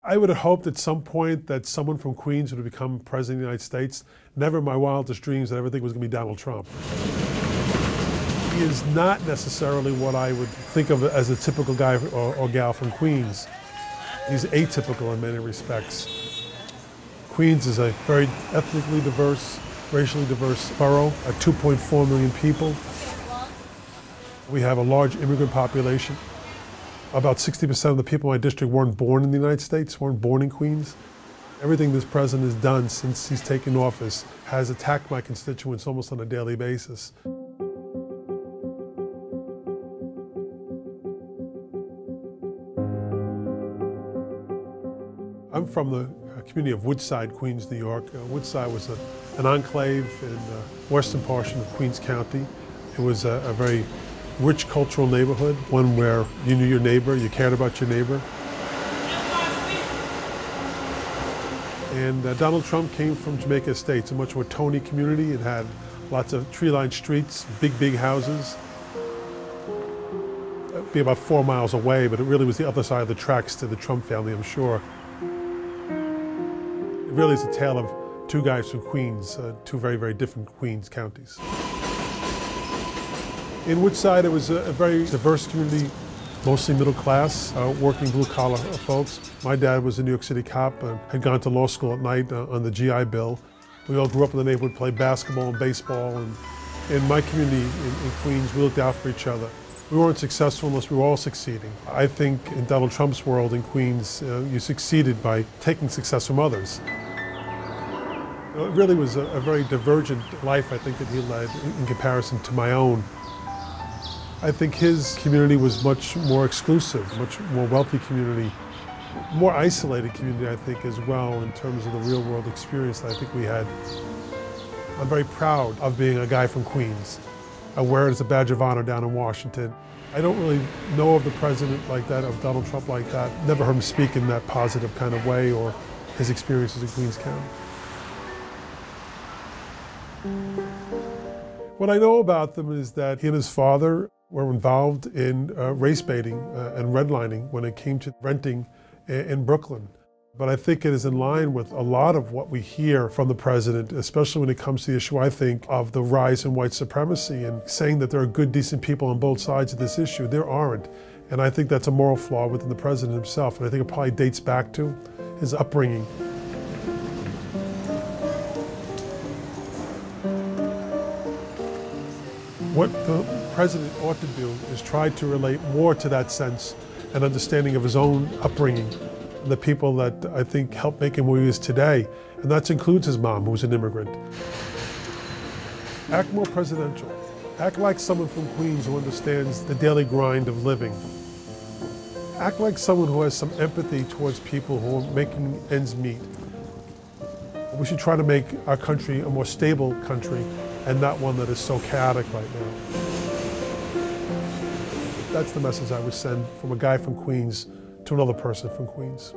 I would have hoped at some point that someone from Queens would have become president of the United States. Never in my wildest dreams did I ever think it was going to be Donald Trump. He is not necessarily what I would think of as a typical guy or gal from Queens. He's atypical in many respects. Queens is a very ethnically diverse, racially diverse borough at 2.4 million people. We have a large immigrant population. About 60% of the people in my district weren't born in the United States, weren't born in Queens. Everything this president has done since he's taken office has attacked my constituents almost on a daily basis. I'm from the community of Woodside, Queens, New York. Woodside was an enclave in the western portion of Queens County. It was a very rich cultural neighborhood, one where you knew your neighbor, you cared about your neighbor. And Donald Trump came from Jamaica Estates, a much more Tony community. It had lots of tree-lined streets, big houses. It'd be about 4 miles away, but it really was the other side of the tracks to the Trump family, I'm sure. It really is a tale of two guys from Queens, two very different Queens counties. In Woodside, it was a very diverse community, mostly middle class, working blue-collar folks. My dad was a New York City cop and had gone to law school at night on the GI Bill. We all grew up in the neighborhood, played basketball and baseball. And in my community in Queens, we looked out for each other. We weren't successful unless we were all succeeding. I think in Donald Trump's world in Queens, you succeeded by taking success from others. It really was a very divergent life, I think, that he led in comparison to my own. I think his community was much more exclusive, much more wealthy community, more isolated community, I think, as well, in terms of the real world experience that I think we had. I'm very proud of being a guy from Queens. I wear it as a badge of honor down in Washington. I don't really know of the president like that, of Donald Trump like that. Never heard him speak in that positive kind of way or his experiences in Queens County. What I know about them is that he and his father were involved in race baiting and redlining when it came to renting in Brooklyn. But I think it is in line with a lot of what we hear from the president, especially when it comes to the issue, I think, of the rise in white supremacy and saying that there are good, decent people on both sides of this issue. There aren't. And I think that's a moral flaw within the president himself. And I think it probably dates back to his upbringing. What the president ought to do is try to relate more to that sense and understanding of his own upbringing and the people that I think helped make him who he is today. And that includes his mom, who was an immigrant. Act more presidential. Act like someone from Queens who understands the daily grind of living. Act like someone who has some empathy towards people who are making ends meet. We should try to make our country a more stable country and not one that is so chaotic right now. That's the message I would send from a guy from Queens to another person from Queens.